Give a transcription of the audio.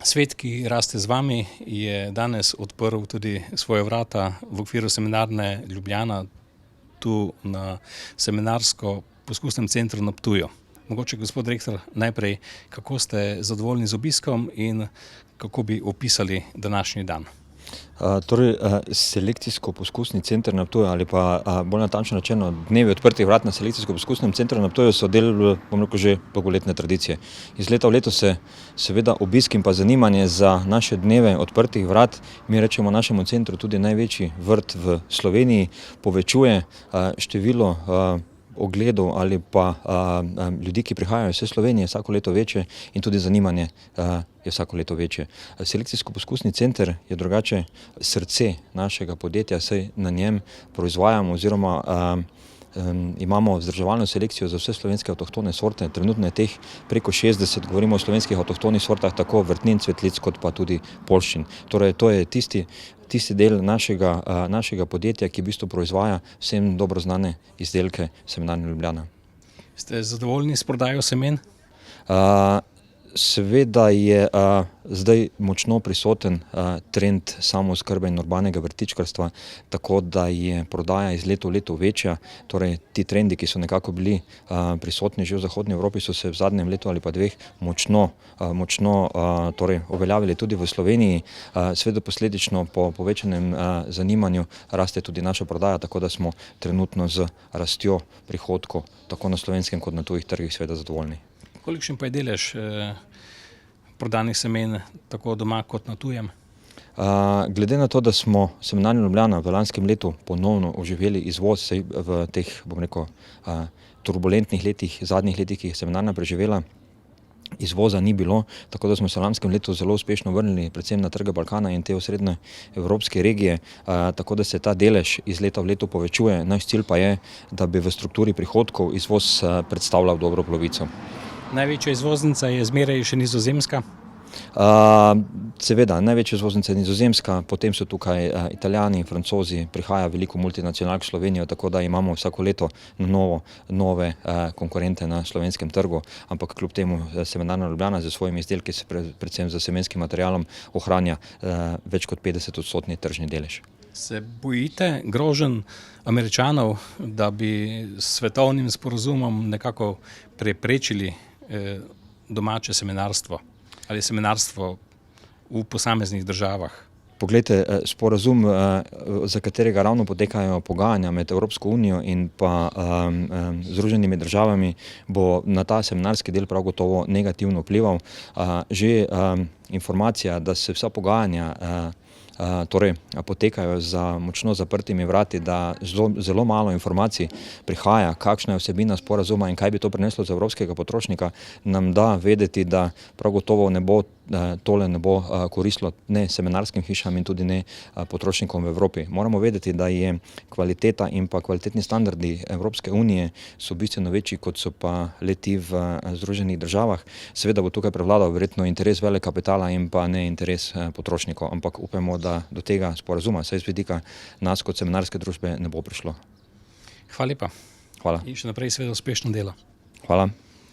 Svet, ki raste z vami, je danes odprl tudi svoje vrata v okviru seminarne Ljubljana, tu na seminarsko-poskusnem centru na Ptuju. Mogoče, gospod rektor, najprej, kako ste zadovoljni z obiskom in kako bi opisali današnji dan? Selekcijsko-poskusni center na Ptuju ali pa bolj natančno rečeno dnevi odprtih vrat na selekcijsko-poskusnem centru na Ptuju so del, že dolgoletne tradicije. Iz leta v leto se seveda obisk in pa zanimanje za naše dneve odprtih vrat, mi rečemo našemu centru tudi največji vrt v Sloveniji, povečuje število ogledov ali pa ljudi, ki prihajajo iz vse Slovenije, vsako leto večje in tudi zanimanje je vsako leto večje. Selekcijsko-poskusni center je drugače srce našega podjetja, saj na njem proizvajamo oziroma imamo vzdrževalno selekcijo za vse slovenske avtohtone sorte. Trenutno je teh preko 60, govorimo o slovenskih avtohtonih sortah, tako vrtnin, cvetlic kot pa tudi poljščin. Torej, to je tisti del našega podjetja, ki v bistvu proizvaja vsem dobro znane izdelke Semenarne Ljubljana. Ste zadovoljni s prodajo semen? Seveda je zdaj močno prisoten trend samooskrbe in urbanega vrtičkarstva, tako da je prodaja iz leta v leto večja. Torej, ti trendi, ki so nekako bili prisotni že v zahodni Evropi, so se v zadnjem letu ali pa dveh močno uveljavili tudi v Sloveniji. Seveda posledično po povečanem zanimanju raste tudi naša prodaja, tako da smo trenutno z rastjo prihodkov tako na slovenskem kot na tujih trgih seveda zadovoljni. Kolikšen pa je delež prodanih semen tako doma kot na tujem? Glede na to, da smo Semenarna Ljubljana v lanskem letu ponovno oživeli izvoz, saj v teh, turbulentnih letih, zadnjih letih, ki jih je semenarna preživela, izvoza ni bilo, tako da smo se v lanskem letu zelo uspešno vrnili predvsem na trge Balkana in te osrednje evropske regije, tako da se ta delež iz leta v leto povečuje. Naš cilj pa je, da bi v strukturi prihodkov izvoz predstavljal dobro polovico. Največja izvoznica je zmeraj še Nizozemska? Seveda, največja izvoznica je Nizozemska, potem so tukaj Italijani, Francozi, prihaja veliko multinacionalk v Slovenijo, tako da imamo vsako leto nove konkurente na slovenskem trgu, ampak kljub temu Semenarna Ljubljana z svojimi izdelki, predvsem z semenskim materialom, ohranja več kot 50% tržni delež. Se bojite groženj Američanov, da bi s svetovnim sporazumom nekako preprečili domače semenarstvo ali semenarstvo v posameznih državah? Poglejte, sporazum, za katerega ravno potekajo pogajanja med Evropsko unijo in pa Združenimi državami, bo na ta semenarski del prav gotovo negativno vplival. Že informacija, da se vsa pogajanja potekajo za močno zaprtimi vrati, da zelo malo informacij prihaja, kakšna je vsebina sporazuma in kaj bi to prineslo za evropskega potrošnika, nam da vedeti, da prav gotovo tole ne bo koristilo ne semenarskim hišam in tudi ne potrošnikom v Evropi. Moramo vedeti, da je kvaliteta in pa kvalitetni standardi Evropske unije so bistveno večji, kot so pa le-ti v Združenih državah. Seveda bo tukaj prevladal verjetno interes velekapitala in pa ne interes potrošnikov, ampak upamo, da do tega sporazuma, saj z vidika nas kot semenarske družbe, ne bo prišlo. Hvala lepa. Hvala. In še naprej seveda uspešno delo. Hvala.